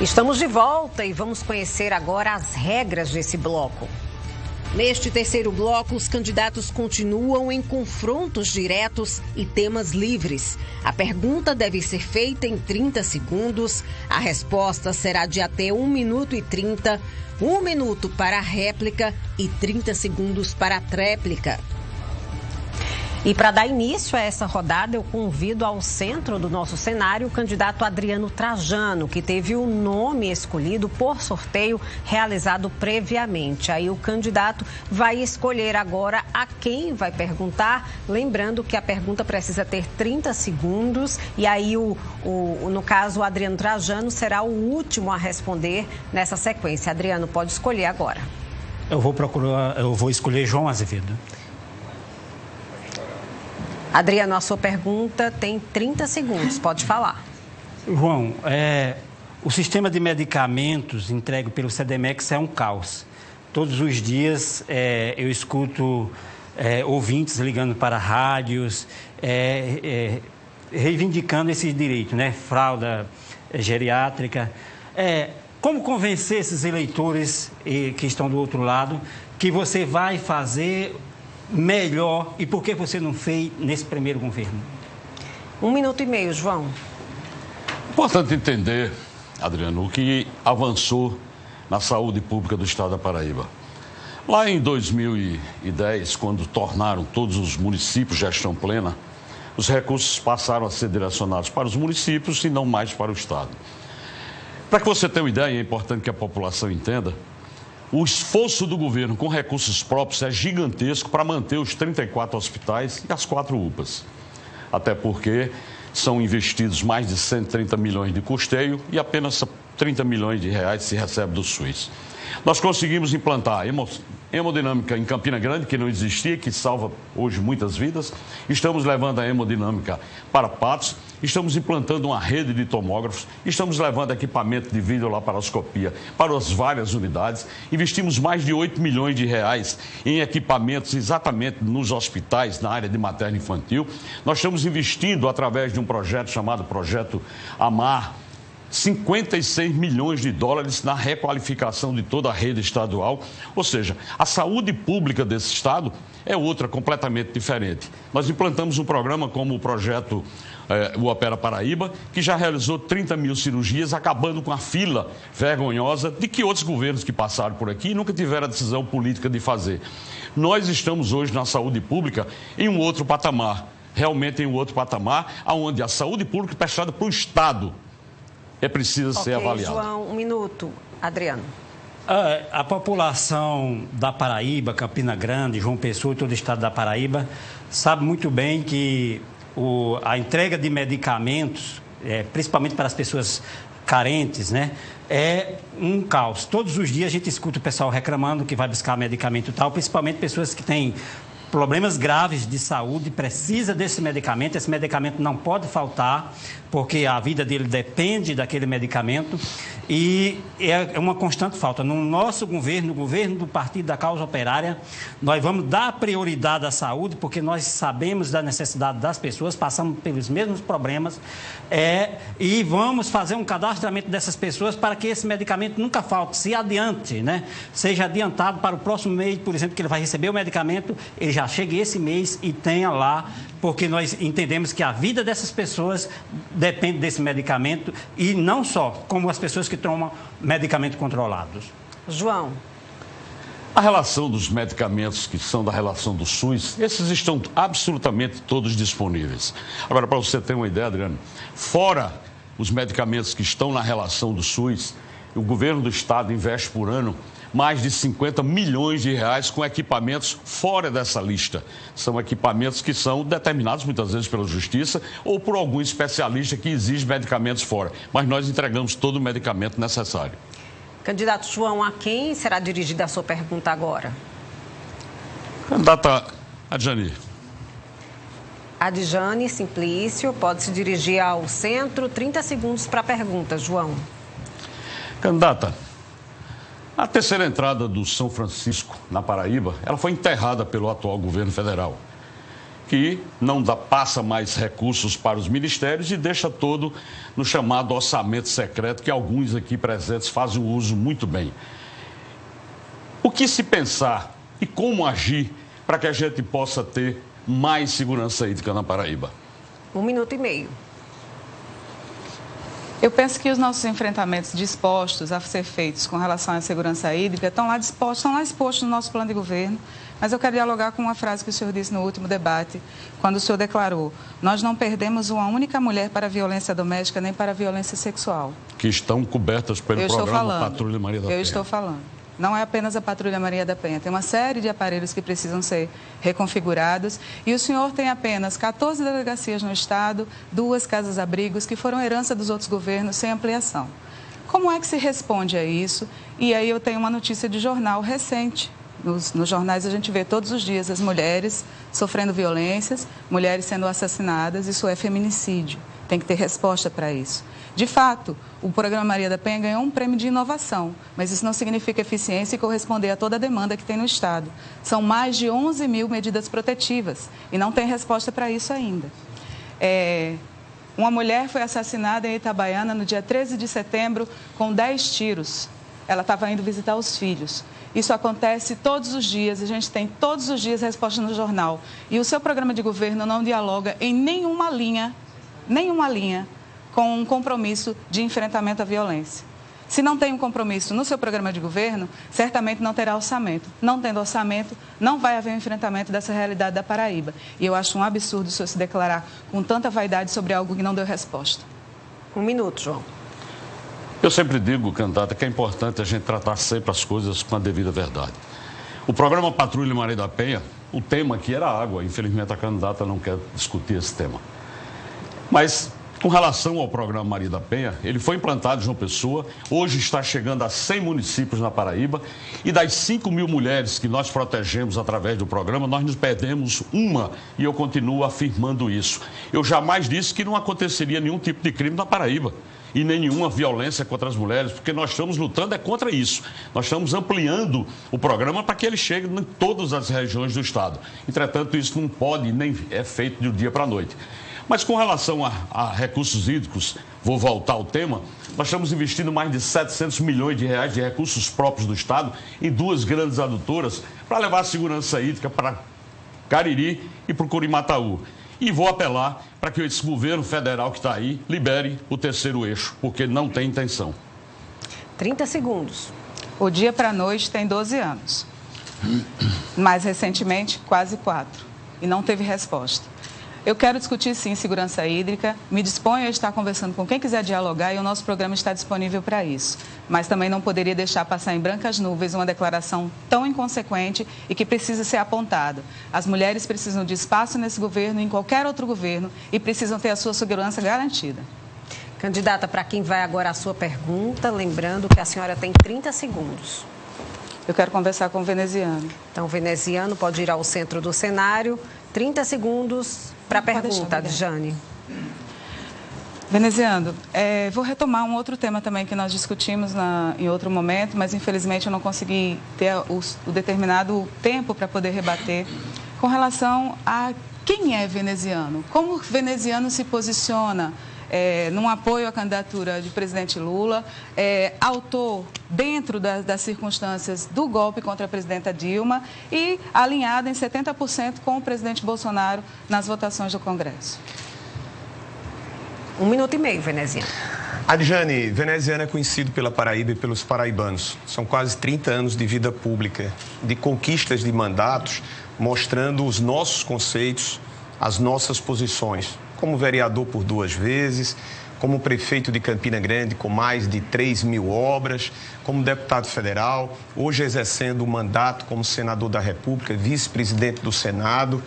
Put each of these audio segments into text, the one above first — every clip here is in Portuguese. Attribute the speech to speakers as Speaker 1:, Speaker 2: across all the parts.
Speaker 1: Estamos de volta e vamos conhecer agora as regras desse bloco. Neste terceiro bloco, os candidatos continuam em confrontos diretos e temas livres. A pergunta deve ser feita em 30 segundos. A resposta será de até 1 minuto e 30, 1 minuto para a réplica e 30 segundos para a tréplica. E para dar início a essa rodada, eu convido ao centro do nosso cenário o candidato Adriano Trajano, que teve o nome escolhido por sorteio realizado previamente. Aí o candidato vai escolher agora a quem vai perguntar, lembrando que a pergunta precisa ter 30 segundos e aí, no caso, o Adriano Trajano será o último a responder nessa sequência. Adriano, pode escolher agora.
Speaker 2: Eu vou escolher João Azevedo.
Speaker 1: Adriano, a sua pergunta tem 30 segundos, pode falar.
Speaker 2: João, o sistema de medicamentos entregue pelo CDMEX é um caos. Todos os dias eu escuto ouvintes ligando para rádios, reivindicando esse direito, né? Fralda geriátrica. Como convencer esses eleitores que estão do outro lado que você vai fazer melhor e por que você não fez nesse primeiro governo?
Speaker 1: 1 minuto e meio, João.
Speaker 3: Importante entender, Adriano, o que avançou na saúde pública do estado da Paraíba. Lá em 2010, quando tornaram todos os municípios gestão plena, os recursos passaram a ser direcionados para os municípios e não mais para o estado. Para que você tenha uma ideia, é importante que a população entenda, o esforço do governo com recursos próprios é gigantesco para manter os 34 hospitais e as 4 UPAs. Até porque são investidos mais de 130 milhões de custeio e apenas 30 milhões de reais se recebe do SUS. Nós conseguimos implantar hemodinâmica em Campina Grande, que não existia, que salva hoje muitas vidas. Estamos levando a hemodinâmica para Patos. Estamos implantando uma rede de tomógrafos. Estamos levando equipamento de videolaparoscopia para as várias unidades. Investimos mais de 8 milhões de reais em equipamentos exatamente nos hospitais, na área de materno e infantil. Nós estamos investindo através de um projeto chamado Projeto Amar, 56 milhões de dólares na requalificação de toda a rede estadual. Ou seja, a saúde pública desse estado é outra, completamente diferente. Nós implantamos um programa como o projeto o Opera Paraíba, que já realizou 30 mil cirurgias, acabando com a fila vergonhosa de que outros governos que passaram por aqui nunca tiveram a decisão política de fazer. Nós estamos hoje na saúde pública em um outro patamar, realmente em um outro patamar, onde a saúde pública prestada para o Estado precisa ser avaliada.
Speaker 1: João, 1 minuto. Adriano.
Speaker 2: A população da Paraíba, Campina Grande, João Pessoa e todo o estado da Paraíba sabe muito bem que a entrega de medicamentos, principalmente para as pessoas carentes, né, é um caos. Todos os dias a gente escuta o pessoal reclamando que vai buscar medicamento e tal, principalmente pessoas que têm problemas graves de saúde, precisa desse medicamento. Esse medicamento não pode faltar, porque a vida dele depende daquele medicamento e é uma constante falta. No nosso governo, no governo do Partido da Causa Operária, nós vamos dar prioridade à saúde, porque nós sabemos da necessidade das pessoas, passamos pelos mesmos problemas e vamos fazer um cadastramento dessas pessoas para que esse medicamento nunca falte, se adiante, né? Seja adiantado para o próximo mês, por exemplo, que ele vai receber o medicamento, ele já chegue esse mês e tenha lá, porque nós entendemos que a vida dessas pessoas depende desse medicamento e não só, como as pessoas que tomam medicamentos controlados.
Speaker 1: João.
Speaker 3: A relação dos medicamentos que são da relação do SUS, esses estão absolutamente todos disponíveis. Agora, para você ter uma ideia, Adriano, fora os medicamentos que estão na relação do SUS, o governo do estado investe por ano mais de 50 milhões de reais com equipamentos fora dessa lista. São equipamentos que são determinados muitas vezes pela justiça ou por algum especialista que exige medicamentos fora. Mas nós entregamos todo o medicamento necessário.
Speaker 1: Candidato João, a quem será dirigida a sua pergunta agora?
Speaker 3: Candidata Adjani.
Speaker 1: Adjani Simplício, pode se dirigir ao centro. 30 segundos para a pergunta, João.
Speaker 3: Candidata, a terceira entrada do São Francisco, na Paraíba, ela foi enterrada pelo atual governo federal, que não passa mais recursos para os ministérios e deixa todo no chamado orçamento secreto, que alguns aqui presentes fazem um uso muito bem. O que se pensar e como agir para que a gente possa ter mais segurança hídrica na Paraíba?
Speaker 1: 1 minuto e meio.
Speaker 4: Eu penso que os nossos enfrentamentos dispostos a ser feitos com relação à segurança hídrica estão lá expostos no nosso plano de governo, mas eu quero dialogar com uma frase que o senhor disse no último debate, quando o senhor declarou: nós não perdemos uma única mulher para a violência doméstica nem para a violência sexual.
Speaker 3: Que estão cobertas pelo programa Patrulha Maria da Penha.
Speaker 4: Eu estou falando. Não é apenas a Patrulha Maria da Penha, tem uma série de aparelhos que precisam ser reconfigurados e o senhor tem apenas 14 delegacias no estado, 2 casas-abrigos que foram herança dos outros governos sem ampliação. Como é que se responde a isso? E aí eu tenho uma notícia de jornal recente. Nos jornais a gente vê todos os dias as mulheres sofrendo violências, mulheres sendo assassinadas, isso é feminicídio. Tem que ter resposta para isso. De fato, o programa Maria da Penha ganhou um prêmio de inovação, mas isso não significa eficiência e corresponder a toda a demanda que tem no Estado. São mais de 11 mil medidas protetivas e não tem resposta para isso ainda. Uma mulher foi assassinada em Itabaiana no dia 13 de setembro com 10 tiros. Ela estava indo visitar os filhos. Isso acontece todos os dias, a gente tem todos os dias resposta no jornal. E o seu programa de governo não dialoga em nenhuma linha com um compromisso de enfrentamento à violência. Se não tem um compromisso no seu programa de governo, certamente não terá orçamento. Não tendo orçamento, não vai haver um enfrentamento dessa realidade da Paraíba. E eu acho um absurdo o senhor se declarar com tanta vaidade sobre algo que não deu resposta.
Speaker 1: 1 minuto, João.
Speaker 3: Eu sempre digo, candidata, que é importante a gente tratar sempre as coisas com a devida verdade. O programa Patrulha Maria da Penha, o tema aqui era água. Infelizmente, a candidata não quer discutir esse tema. Mas, com relação ao programa Maria da Penha, ele foi implantado em João Pessoa, hoje está chegando a 100 municípios na Paraíba, e das 5 mil mulheres que nós protegemos através do programa, nós nos perdemos uma, e eu continuo afirmando isso. Eu jamais disse que não aconteceria nenhum tipo de crime na Paraíba, e nenhuma violência contra as mulheres, porque nós estamos lutando contra isso. Nós estamos ampliando o programa para que ele chegue em todas as regiões do estado. Entretanto, isso não pode nem é feito de um dia para a noite. Mas com relação a recursos hídricos, vou voltar ao tema, nós estamos investindo mais de 700 milhões de reais de recursos próprios do estado em 2 grandes adutoras para levar a segurança hídrica para Cariri e para o Curimataú. E vou apelar para que esse governo federal que está aí libere o 3º eixo, porque não tem intenção.
Speaker 1: 30 segundos.
Speaker 4: O dia para a noite tem 12 anos. Mais recentemente, quase 4. E não teve resposta. Eu quero discutir, sim, segurança hídrica. Me disponho a estar conversando com quem quiser dialogar e o nosso programa está disponível para isso. Mas também não poderia deixar passar em brancas nuvens uma declaração tão inconsequente e que precisa ser apontada. As mulheres precisam de espaço nesse governo e em qualquer outro governo e precisam ter a sua segurança garantida.
Speaker 1: Candidata, para quem vai agora a sua pergunta, lembrando que a senhora tem 30 segundos.
Speaker 4: Eu quero conversar com o veneziano.
Speaker 1: Então, o veneziano pode ir ao centro do cenário. 30 segundos para a pergunta, Jane.
Speaker 4: Veneziano, vou retomar um outro tema também que nós discutimos em outro momento, mas infelizmente eu não consegui ter o determinado tempo para poder rebater, com relação a quem é veneziano, como o veneziano se posiciona num apoio à candidatura de presidente Lula, autor dentro das circunstâncias do golpe contra a presidenta Dilma e alinhado em 70% com o presidente Bolsonaro nas votações do Congresso.
Speaker 1: 1 minuto e meio, veneziano.
Speaker 5: Adjane, veneziano é conhecido pela Paraíba e pelos paraibanos. São quase 30 anos de vida pública, de conquistas de mandatos, mostrando os nossos conceitos, as nossas posições. Como vereador por 2 vezes, como prefeito de Campina Grande com mais de 3 mil obras, como deputado federal, hoje exercendo o mandato como senador da República, vice-presidente do Senado,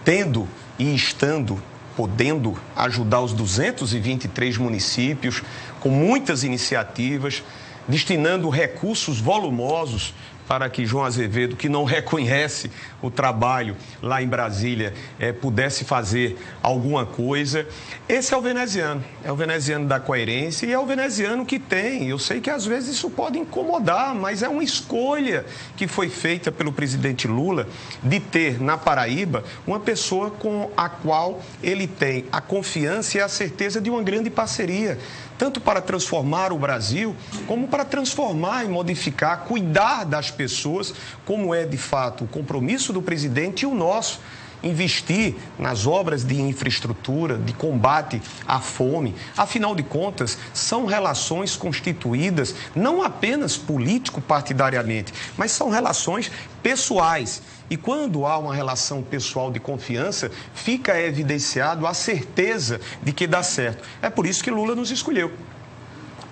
Speaker 5: tendo e estando, podendo ajudar os 223 municípios com muitas iniciativas, destinando recursos volumosos para que João Azevedo, que não reconhece o trabalho lá em Brasília, pudesse fazer alguma coisa. Esse é o veneziano da coerência e é o veneziano que tem. Eu sei que às vezes isso pode incomodar, mas é uma escolha que foi feita pelo presidente Lula de ter na Paraíba uma pessoa com a qual ele tem a confiança e a certeza de uma grande parceria, tanto para transformar o Brasil, como para transformar e modificar, cuidar das pessoas, como é de fato o compromisso do presidente e o nosso. Investir nas obras de infraestrutura, de combate à fome. Afinal de contas, são relações constituídas não apenas político-partidariamente, mas são relações pessoais. E quando há uma relação pessoal de confiança, fica evidenciado a certeza de que dá certo. É por isso que Lula nos escolheu.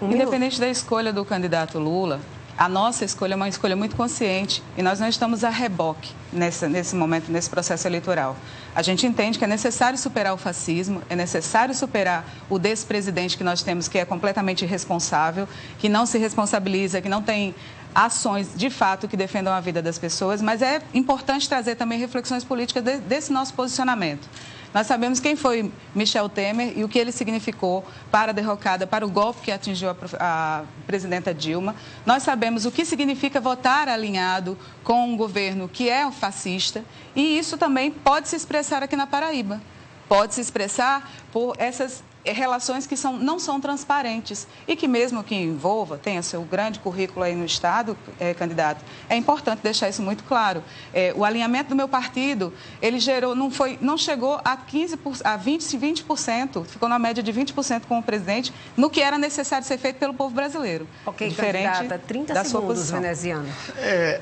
Speaker 4: Independente da escolha do candidato Lula, a nossa escolha é uma escolha muito consciente e nós não estamos a reboque nesse momento, nesse processo eleitoral. A gente entende que é necessário superar o fascismo, é necessário superar o despresidente que nós temos, que é completamente irresponsável, que não se responsabiliza, que não tem ações de fato que defendam a vida das pessoas, mas é importante trazer também reflexões políticas desse nosso posicionamento. Nós sabemos quem foi Michel Temer e o que ele significou para a derrocada, para o golpe que atingiu a presidenta Dilma. Nós sabemos o que significa votar alinhado com um governo que é um fascista e isso também pode se expressar aqui na Paraíba. Pode se expressar por essas relações que não são transparentes e que mesmo que envolva, tenha seu grande currículo aí no Estado, candidato, é importante deixar isso muito claro. O alinhamento do meu partido, ele gerou, não chegou a 20%, ficou na média de 20% com o presidente, no que era necessário ser feito pelo povo brasileiro.
Speaker 1: Ok,
Speaker 4: diferente
Speaker 1: candidata, 30
Speaker 4: da
Speaker 1: segundos,
Speaker 4: sua posição.
Speaker 1: veneziano.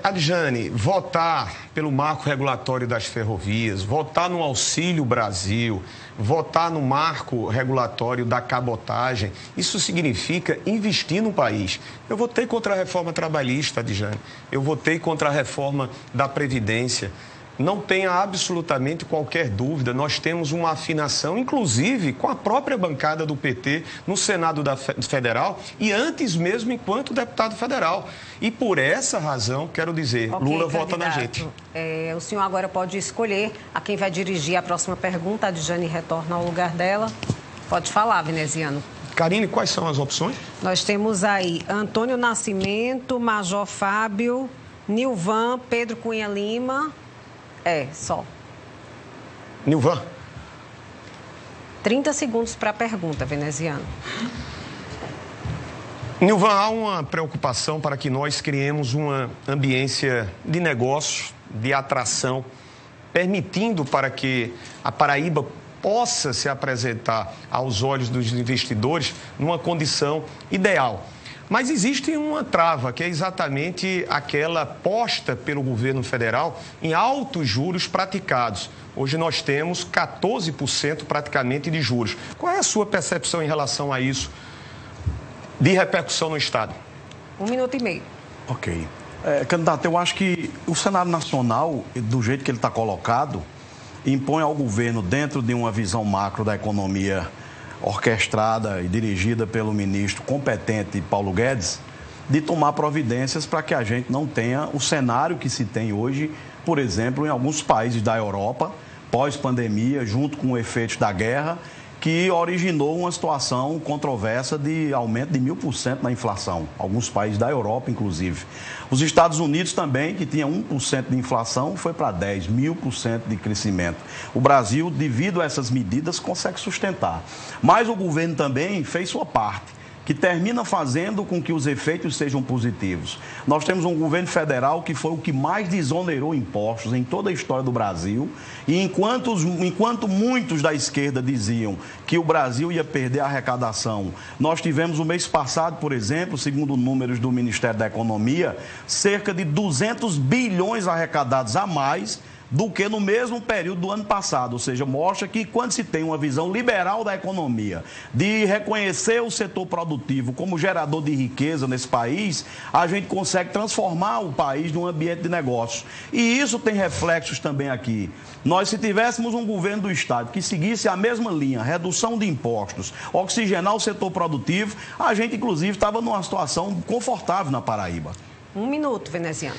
Speaker 5: Adjane, votar pelo marco regulatório das ferrovias, votar no Auxílio Brasil, votar no marco regulatório da cabotagem, isso significa investir no país. Eu votei contra a reforma trabalhista, Adjane. Eu votei contra a reforma da Previdência. Não tenha absolutamente qualquer dúvida, nós temos uma afinação, inclusive com a própria bancada do PT no Senado Federal e antes mesmo enquanto deputado federal. E por essa razão, quero dizer, Lula vota na gente.
Speaker 1: O senhor agora pode escolher a quem vai dirigir a próxima pergunta. A Adjane retorna ao lugar dela. Pode falar, veneziano.
Speaker 5: Karine, quais são as opções?
Speaker 1: Nós temos aí Antônio Nascimento, Major Fábio, Nilvan, Pedro Cunha Lima... só.
Speaker 5: Nilvan.
Speaker 1: 30 segundos para a pergunta, veneziano.
Speaker 5: Nilvan, há uma preocupação para que nós criemos uma ambiência de negócio, de atração, permitindo para que a Paraíba possa se apresentar aos olhos dos investidores numa condição ideal. Mas existe uma trava, que é exatamente aquela posta pelo governo federal em altos juros praticados. Hoje nós temos 14% praticamente de juros. Qual é a sua percepção em relação a isso, de repercussão no Estado?
Speaker 1: 1 minuto e meio.
Speaker 6: Ok. Candidato, eu acho que o cenário nacional, do jeito que ele está colocado, impõe ao governo, dentro de uma visão macro da economia orquestrada e dirigida pelo ministro competente Paulo Guedes, de tomar providências para que a gente não tenha o cenário que se tem hoje, por exemplo, em alguns países da Europa, pós-pandemia, junto com o efeito da guerra, que originou uma situação controversa de aumento de 1000% na inflação. Alguns países da Europa, inclusive. Os Estados Unidos também, que tinha 1% de inflação, foi para 10%, 1000% de crescimento. O Brasil, devido a essas medidas, consegue sustentar. Mas o governo também fez sua parte, que termina fazendo com que os efeitos sejam positivos. Nós temos um governo federal que foi o que mais desonerou impostos em toda a história do Brasil, e enquanto muitos da esquerda diziam que o Brasil ia perder a arrecadação, nós tivemos o mês passado, por exemplo, segundo números do Ministério da Economia, cerca de 200 bilhões arrecadados a mais do que no mesmo período do ano passado. Ou seja, mostra que quando se tem uma visão liberal da economia, de reconhecer o setor produtivo como gerador de riqueza nesse país, a gente consegue transformar o país num ambiente de negócios. E isso tem reflexos também aqui. Nós, se tivéssemos um governo do Estado que seguisse a mesma linha, redução de impostos, oxigenar o setor produtivo, a gente, inclusive, estava numa situação confortável na Paraíba.
Speaker 1: 1 minuto, veneziano.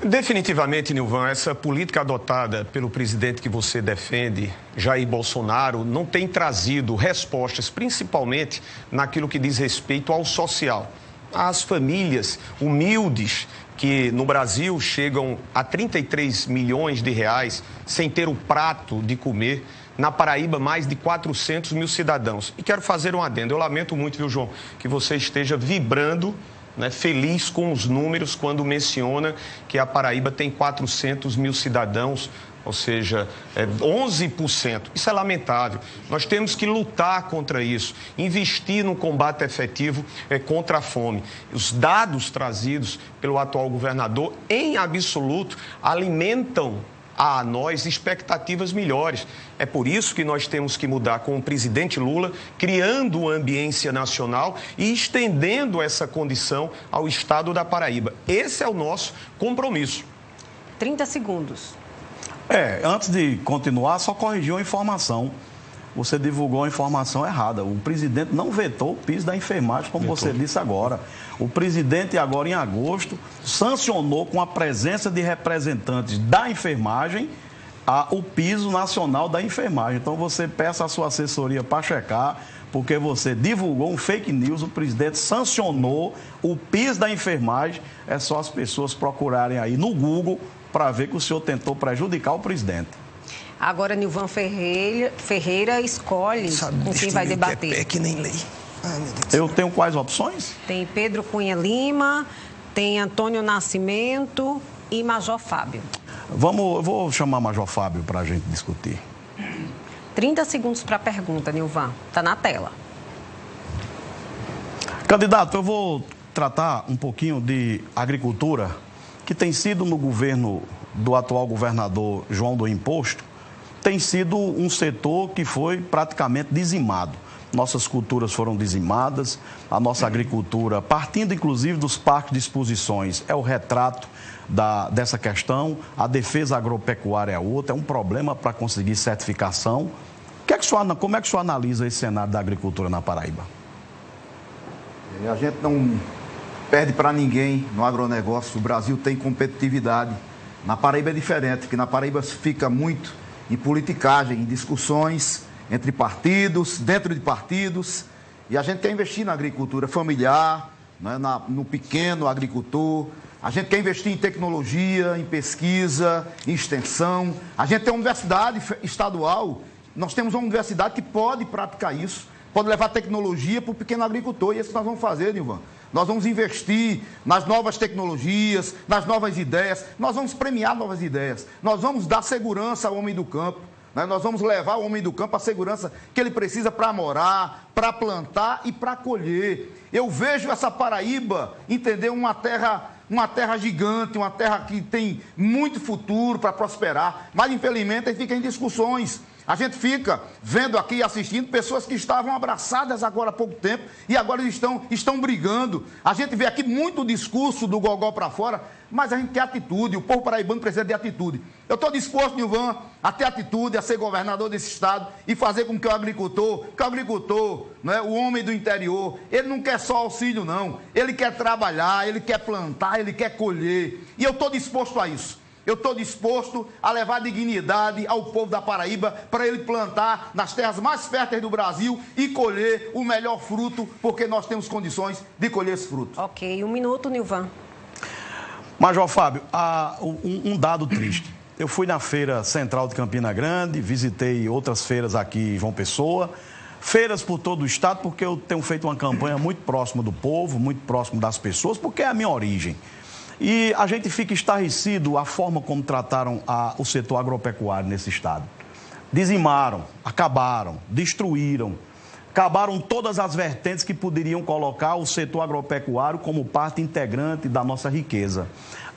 Speaker 5: Definitivamente, Nilvan, essa política adotada pelo presidente que você defende, Jair Bolsonaro, não tem trazido respostas, principalmente naquilo que diz respeito ao social. As famílias humildes que no Brasil chegam a 33 milhões de reais sem ter o prato de comer. Na Paraíba, mais de 400 mil cidadãos. E quero fazer um adendo. Eu lamento muito, viu, João, que você esteja vibrando, né, feliz com os números quando menciona que a Paraíba tem 400 mil cidadãos, ou seja, 11%. Isso é lamentável. Nós temos que lutar contra isso, investir no combate efetivo contra a fome. Os dados trazidos pelo atual governador, em absoluto, alimentam a nós expectativas melhores. É por isso que nós temos que mudar com o presidente Lula, criando uma ambiência nacional e estendendo essa condição ao estado da Paraíba. Esse é o nosso compromisso.
Speaker 1: 30 segundos.
Speaker 6: Antes de continuar, só corrigir uma informação. Você divulgou a informação errada. O presidente não vetou o piso da enfermagem, como você disse agora. O presidente, agora em agosto, sancionou com a presença de representantes da enfermagem o piso nacional da enfermagem. Então, você peça a sua assessoria para checar, porque você divulgou um fake news, o presidente sancionou o piso da enfermagem. É só as pessoas procurarem aí no Google para ver que o senhor tentou prejudicar o presidente.
Speaker 1: Agora, Nilvan Ferreira escolhe com quem vai debater.
Speaker 5: É que nem lei.
Speaker 6: Ai, meu Deus. Eu tenho quais opções?
Speaker 1: Tem Pedro Cunha Lima, tem Antônio Nascimento e Major Fábio.
Speaker 6: Eu vou chamar Major Fábio para a gente discutir.
Speaker 1: 30 segundos para a pergunta, Nilvan. Está na tela.
Speaker 6: Candidato, eu vou tratar um pouquinho de agricultura, que tem sido no governo do atual governador João do Imposto, tem sido um setor que foi praticamente dizimado. Nossas culturas foram dizimadas, a nossa agricultura, partindo inclusive dos parques de exposições, é o retrato dessa questão. A defesa agropecuária é outra, é um problema para conseguir certificação. Como é que o senhor analisa esse cenário da agricultura na Paraíba?
Speaker 7: A gente não perde para ninguém no agronegócio. O Brasil tem competitividade. Na Paraíba é diferente, porque na Paraíba se fica muito em politicagem, em discussões entre partidos, dentro de partidos. E a gente quer investir na agricultura familiar, né, no pequeno agricultor. A gente quer investir em tecnologia, em pesquisa, em extensão. A gente tem uma universidade estadual, nós temos uma universidade que pode praticar isso, pode levar tecnologia para o pequeno agricultor. E isso nós vamos fazer, Nilvan. Nós vamos investir nas novas tecnologias, nas novas ideias, nós vamos premiar novas ideias, nós vamos dar segurança ao homem do campo, né? Nós vamos levar o homem do campo a segurança que ele precisa para morar, para plantar e para colher. Eu vejo essa Paraíba, entender, uma terra gigante, uma terra que tem muito futuro para prosperar, mas infelizmente a gente fica em discussões. A gente fica vendo aqui e assistindo pessoas que estavam abraçadas agora há pouco tempo e agora estão brigando. A gente vê aqui muito discurso do gogó para fora, mas a gente quer atitude. O povo paraibano precisa de atitude. Eu estou disposto, Nilvan, a ter atitude, a ser governador desse estado e fazer com que o agricultor, né, o homem do interior, ele não quer só auxílio, não. Ele quer trabalhar, ele quer plantar, ele quer colher. E eu estou disposto a isso. Eu estou disposto a levar dignidade ao povo da Paraíba para ele plantar nas terras mais férteis do Brasil e colher o melhor fruto, porque nós temos condições de colher esse fruto.
Speaker 1: Ok, 1 minuto, Nilvan.
Speaker 6: Major Fábio, um dado triste. Eu fui na Feira Central de Campina Grande, visitei outras feiras aqui em João Pessoa, feiras por todo o estado, porque eu tenho feito uma campanha muito próxima do povo, muito próximo das pessoas, porque é a minha origem. E a gente fica estarrecido a forma como trataram o setor agropecuário nesse estado. Dizimaram, acabaram, destruíram, acabaram todas as vertentes que poderiam colocar o setor agropecuário como parte integrante da nossa riqueza.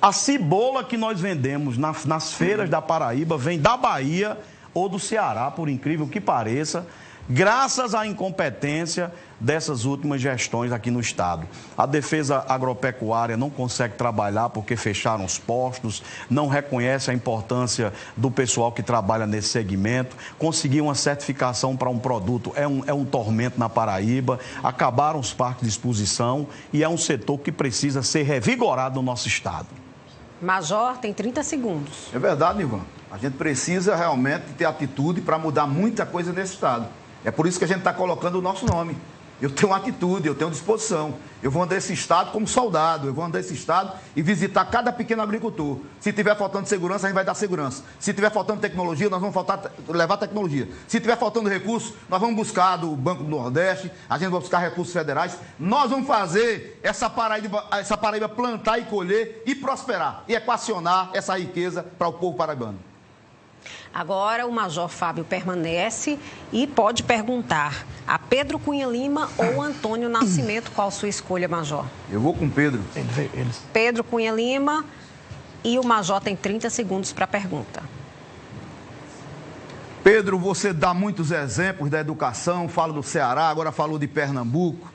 Speaker 6: A cebola que nós vendemos nas feiras da Paraíba vem da Bahia ou do Ceará, por incrível que pareça, graças à incompetência dessas últimas gestões aqui no Estado. A defesa agropecuária não consegue trabalhar porque fecharam os postos, não reconhece a importância do pessoal que trabalha nesse segmento. Conseguir uma certificação para um produto é um tormento na Paraíba. Acabaram os parques de exposição e é um setor que precisa ser revigorado no nosso Estado.
Speaker 1: Major, tem 30 segundos.
Speaker 7: É verdade, Ivan. A gente precisa realmente ter atitude para mudar muita coisa nesse Estado. É por isso que a gente está colocando o nosso nome. Eu tenho atitude, eu tenho disposição. Eu vou andar esse Estado como soldado, eu vou andar esse Estado e visitar cada pequeno agricultor. Se tiver faltando segurança, a gente vai dar segurança. Se tiver faltando tecnologia, nós vamos levar tecnologia. Se tiver faltando recursos, nós vamos buscar do Banco do Nordeste, a gente vai buscar recursos federais. Nós vamos fazer essa Paraíba plantar e colher e prosperar. E equacionar essa riqueza para o povo paraibano.
Speaker 1: Agora o Major Fábio permanece e pode perguntar a Pedro Cunha Lima ou Antônio Nascimento. Qual a sua escolha, Major?
Speaker 7: Eu vou com Pedro.
Speaker 1: Pedro Cunha Lima e o Major tem 30 segundos para a pergunta.
Speaker 7: Pedro, você dá muitos exemplos da educação, fala do Ceará, agora falou de Pernambuco.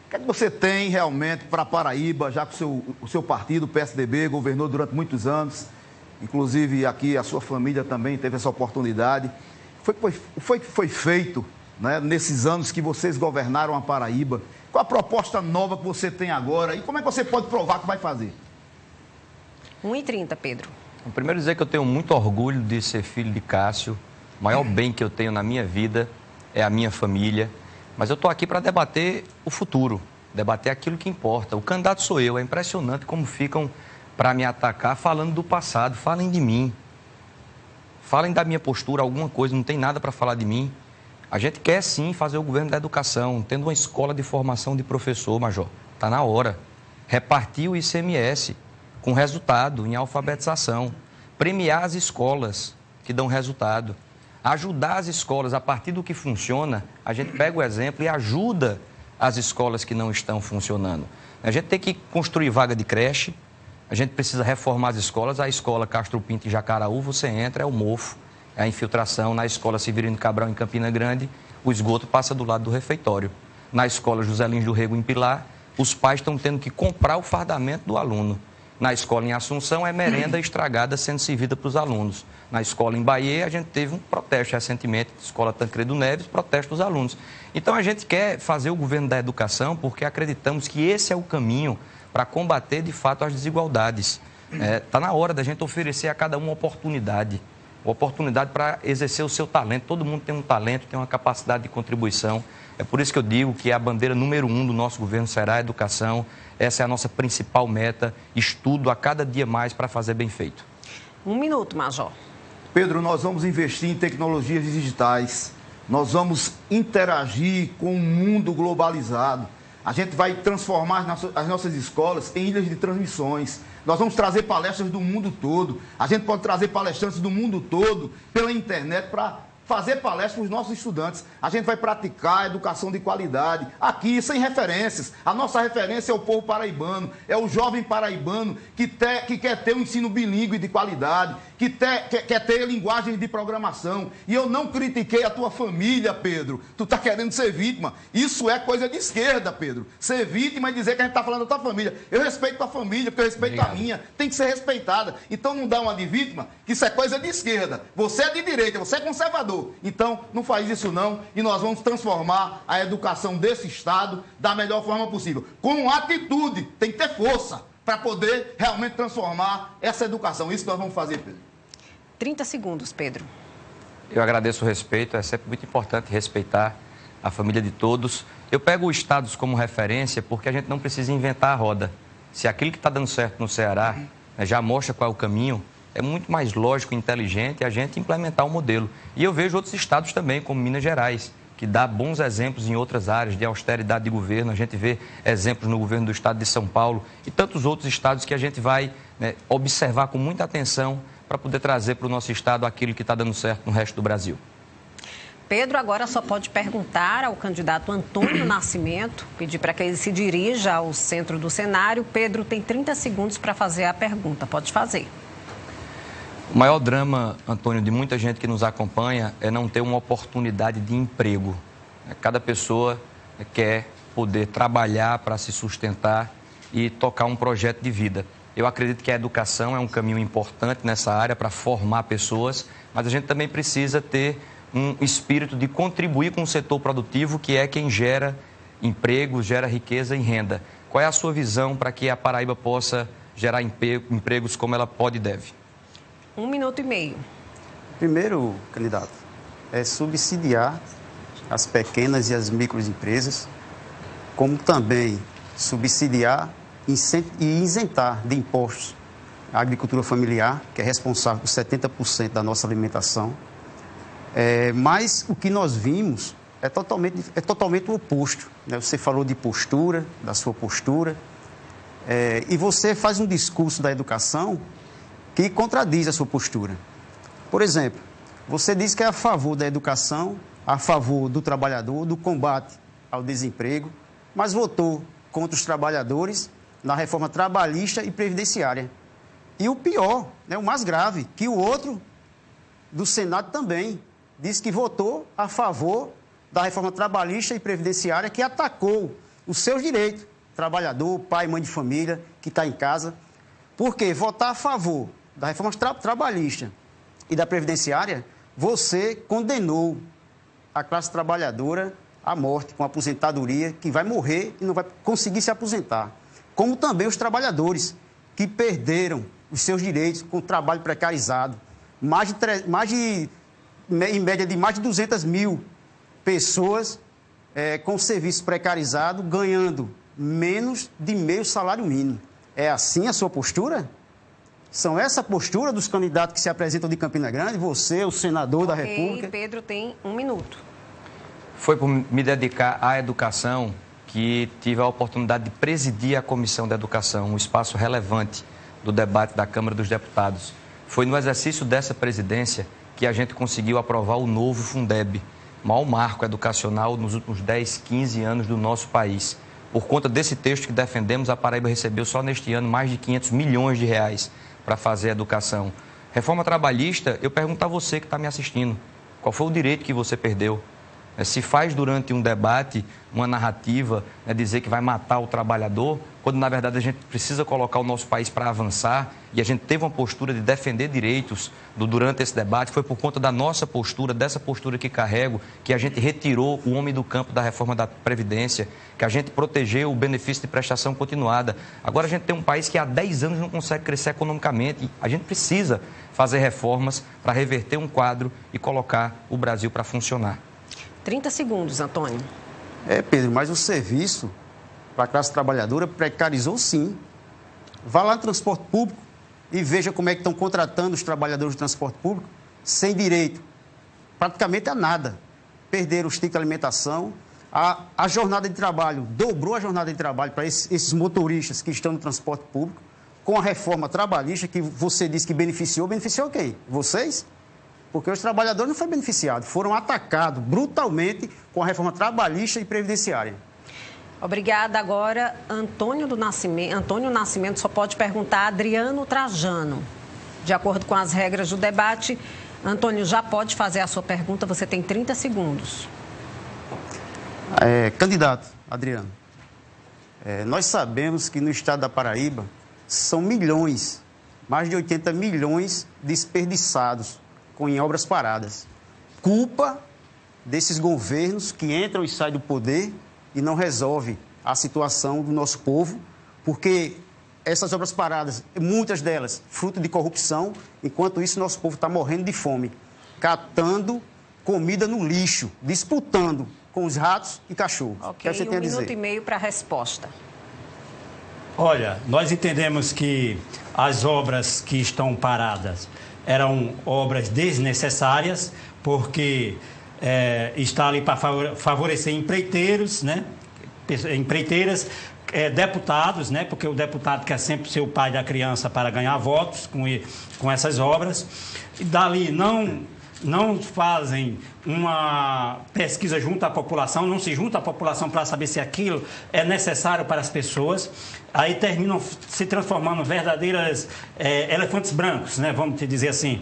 Speaker 7: O que é que você tem realmente para Paraíba, já que o seu partido, o PSDB, governou durante muitos anos? Inclusive aqui a sua família também teve essa oportunidade. Foi que foi feito, né, nesses anos que vocês governaram a Paraíba? Qual a proposta nova que você tem agora? E como é que você pode provar que vai fazer?
Speaker 1: 1h30, Pedro.
Speaker 8: Primeiro dizer que eu tenho muito orgulho de ser filho de Cássio. O maior bem que eu tenho na minha vida é a minha família. Mas eu estou aqui para debater o futuro, debater aquilo que importa. O candidato sou eu. É impressionante como ficam para me atacar falando do passado. Falem de mim. Falem da minha postura, alguma coisa. Não tem nada para falar de mim. A gente quer sim fazer o governo da educação, tendo uma escola de formação de professor, Major. Está na hora. Repartir o ICMS com resultado em alfabetização. Premiar as escolas que dão resultado. Ajudar as escolas a partir do que funciona. A gente pega o exemplo e ajuda as escolas que não estão funcionando. A gente tem que construir vaga de creche. A gente precisa reformar as escolas. A escola Castro Pinto em Jacaraú, você entra, é o mofo, é a infiltração. Na escola Severino Cabral em Campina Grande, o esgoto passa do lado do refeitório. Na escola José Lins do Rego em Pilar, os pais estão tendo que comprar o fardamento do aluno. Na escola em Assunção, é merenda estragada sendo servida para os alunos. Na escola em Bahia, a gente teve um protesto recentemente, escola Tancredo Neves, protesto dos alunos. Então, a gente quer fazer o governo da educação porque acreditamos que esse é o caminho para combater, de fato, as desigualdades. Está na hora da gente oferecer a cada um uma oportunidade para exercer o seu talento. Todo mundo tem um talento, tem uma capacidade de contribuição. É por isso que eu digo que a bandeira número 1 do nosso governo será a educação. Essa é a nossa principal meta, estudo a cada dia mais para fazer bem feito.
Speaker 1: 1 minuto, Major.
Speaker 7: Pedro, nós vamos investir em tecnologias digitais, nós vamos interagir com o mundo globalizado. A gente vai transformar as nossas escolas em ilhas de transmissões. Nós vamos trazer palestras do mundo todo. A gente pode trazer palestrantes do mundo todo pela internet para fazer palestras para os nossos estudantes. A gente vai praticar a educação de qualidade, aqui, sem referências. A nossa referência é o povo paraibano, é o jovem paraibano que quer ter um ensino bilíngue de qualidade, que quer ter linguagem de programação. E eu não critiquei a tua família, Pedro. Tu está querendo ser vítima. Isso é coisa de esquerda, Pedro. Ser vítima e dizer que a gente está falando da tua família. Eu respeito a tua família, porque eu respeito a minha. Tem que ser respeitada. Então não dá uma de vítima, que isso é coisa de esquerda. Você é de direita, você é conservador. Então, não faz isso não, e nós vamos transformar a educação desse Estado da melhor forma possível. Com atitude, tem que ter força para poder realmente transformar essa educação. Isso nós vamos fazer, Pedro.
Speaker 1: 30 segundos, Pedro.
Speaker 8: Eu agradeço o respeito, é sempre muito importante respeitar a família de todos. Eu pego os estados como referência porque a gente não precisa inventar a roda. Se aquilo que está dando certo no Ceará já mostra qual é o caminho, é muito mais lógico e inteligente a gente implementar o modelo. E eu vejo outros estados também, como Minas Gerais, que dá bons exemplos em outras áreas de austeridade de governo. A gente vê exemplos no governo do estado de São Paulo e tantos outros estados que a gente vai observar com muita atenção para poder trazer para o nosso estado aquilo que está dando certo no resto do Brasil.
Speaker 1: Pedro agora só pode perguntar ao candidato Antônio Nascimento, pedir para que ele se dirija ao centro do cenário. Pedro tem 30 segundos para fazer a pergunta. Pode fazer.
Speaker 8: O maior drama, Antônio, de muita gente que nos acompanha é não ter uma oportunidade de emprego. Cada pessoa quer poder trabalhar para se sustentar e tocar um projeto de vida. Eu acredito que a educação é um caminho importante nessa área para formar pessoas, mas a gente também precisa ter um espírito de contribuir com o setor produtivo, que é quem gera empregos, gera riqueza e renda. Qual é a sua visão para que a Paraíba possa gerar empregos como ela pode e deve?
Speaker 1: 1 minuto e meio.
Speaker 9: Primeiro, candidato, é subsidiar as pequenas e as microempresas, como também subsidiar e isentar de impostos a agricultura familiar, que é responsável por 70% da nossa alimentação. Mas o que nós vimos é totalmente o oposto, né? Você falou de postura, da sua postura, e você faz um discurso da educação que contradiz a sua postura. Por exemplo, você diz que é a favor da educação, a favor do trabalhador, do combate ao desemprego, mas votou contra os trabalhadores na reforma trabalhista e previdenciária. E o pior, né, o mais grave, que o outro do Senado também disse que votou a favor da reforma trabalhista e previdenciária, que atacou os seus direitos, trabalhador, pai, mãe de família, que está em casa. Porque votar a favor da reforma trabalhista e da previdenciária, você condenou a classe trabalhadora à morte, com aposentadoria, que vai morrer e não vai conseguir se aposentar. Como também os trabalhadores que perderam os seus direitos com o trabalho precarizado. Em média de mais de 200 mil pessoas com serviço precarizado, ganhando menos de meio salário mínimo. É assim a sua postura? São essa a postura dos candidatos que se apresentam de Campina Grande? Você, o senador da República?
Speaker 1: Pedro tem 1 minuto.
Speaker 8: Foi por me dedicar à educação que tive a oportunidade de presidir a Comissão da Educação, um espaço relevante do debate da Câmara dos Deputados. Foi no exercício dessa presidência que a gente conseguiu aprovar o novo Fundeb, maior marco educacional nos últimos 10, 15 anos do nosso país. Por conta desse texto que defendemos, a Paraíba recebeu só neste ano mais de 500 milhões de reais para fazer a educação. Reforma trabalhista, eu pergunto a você que está me assistindo, qual foi o direito que você perdeu? Se faz durante um debate uma narrativa, dizer que vai matar o trabalhador, quando na verdade a gente precisa colocar o nosso país para avançar, e a gente teve uma postura de defender direitos durante esse debate, foi por conta da nossa postura, dessa postura que carrego, que a gente retirou o homem do campo da reforma da Previdência, que a gente protegeu o benefício de prestação continuada. Agora a gente tem um país que há 10 anos não consegue crescer economicamente, e a gente precisa fazer reformas para reverter um quadro e colocar o Brasil para funcionar.
Speaker 1: 30 segundos, Antônio.
Speaker 9: Pedro, mas o serviço para a classe trabalhadora precarizou sim. Vá lá no transporte público e veja como é que estão contratando os trabalhadores do transporte público sem direito praticamente a nada. Perderam os tickets de alimentação, a jornada de trabalho, dobrou a jornada de trabalho para esses motoristas que estão no transporte público, com a reforma trabalhista que você disse que beneficiou quem? Vocês? Porque os trabalhadores não foram beneficiados, foram atacados brutalmente com a reforma trabalhista e previdenciária.
Speaker 1: Obrigada. Agora, Antônio Nascimento só pode perguntar a Adriano Trajano. De acordo com as regras do debate, Antônio já pode fazer a sua pergunta, você tem 30 segundos.
Speaker 9: Candidato, Adriano, nós sabemos que no estado da Paraíba são milhões, mais de 80 milhões desperdiçados em obras paradas. Culpa desses governos que entram e saem do poder e não resolvem a situação do nosso povo, porque essas obras paradas, muitas delas, fruto de corrupção, enquanto isso nosso povo está morrendo de fome, catando comida no lixo, disputando com os ratos e cachorros.
Speaker 1: Ok, 1 minuto e meio para a resposta.
Speaker 2: Olha, nós entendemos que as obras que estão paradas eram obras desnecessárias, porque está ali para favorecer empreiteiros, né? Empreiteiras, deputados, né? Porque o deputado quer sempre ser o pai da criança para ganhar votos com essas obras. E dali não fazem uma pesquisa junto à população, não se junta à população para saber se aquilo é necessário para as pessoas, aí terminam se transformando em verdadeiras elefantes brancos, né? Vamos te dizer assim,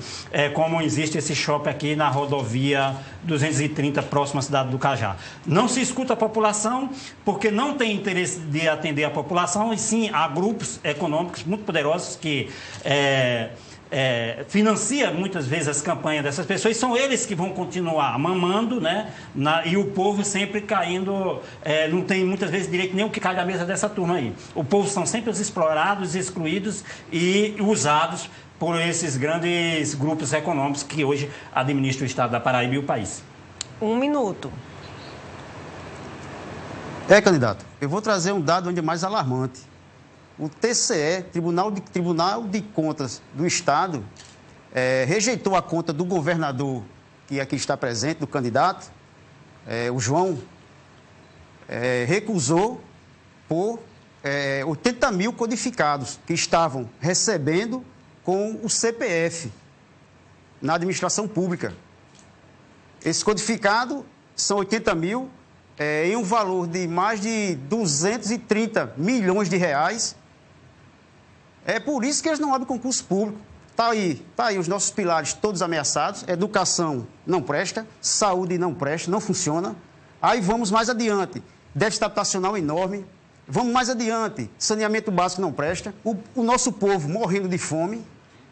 Speaker 2: como existe esse shopping aqui na rodovia 230, próximo à cidade do Cajá. Não se escuta a população porque não tem interesse de atender a população, e sim há grupos econômicos muito poderosos que financia muitas vezes as campanhas dessas pessoas, e são eles que vão continuar mamando, né? E o povo sempre caindo, não tem muitas vezes direito nem o que cai da mesa dessa turma aí. O povo são sempre os explorados, excluídos e usados por esses grandes grupos econômicos que hoje administram o estado da Paraíba e o país.
Speaker 1: 1 minuto.
Speaker 9: Candidato, eu vou trazer um dado ainda mais alarmante. O TCE, Tribunal de Contas do Estado, rejeitou a conta do governador, que aqui está presente, do candidato, o João, recusou por 80 mil codificados que estavam recebendo com o CPF na administração pública. Esse codificado são 80 mil, em um valor de mais de 230 milhões de reais. É por isso que eles não abrem concurso público. Tá aí os nossos pilares todos ameaçados. Educação não presta, saúde não presta, não funciona. Aí vamos mais adiante. Déficit habitacional enorme. Vamos mais adiante. Saneamento básico não presta. O nosso povo morrendo de fome.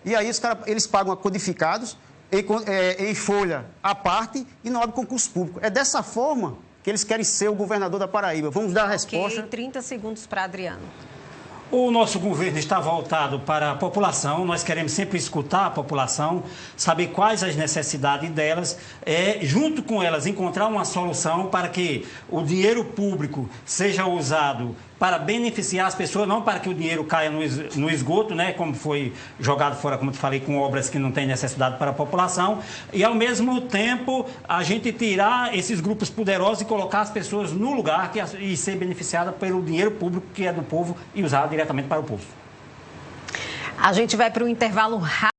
Speaker 9: E aí eles pagam codificados em folha à parte e não abrem concurso público. É dessa forma que eles querem ser o governador da Paraíba. Vamos dar a resposta.
Speaker 1: 30 segundos para Adriano.
Speaker 2: O nosso governo está voltado para a população, nós queremos sempre escutar a população, saber quais as necessidades delas, junto com elas encontrar uma solução para que o dinheiro público seja usado para beneficiar as pessoas, não para que o dinheiro caia no esgoto, né, como foi jogado fora, como eu falei, com obras que não têm necessidade para a população, e ao mesmo tempo a gente tirar esses grupos poderosos e colocar as pessoas no lugar e ser beneficiada pelo dinheiro público que é do povo e usar diretamente para o povo.
Speaker 1: A gente vai para o intervalo rápido.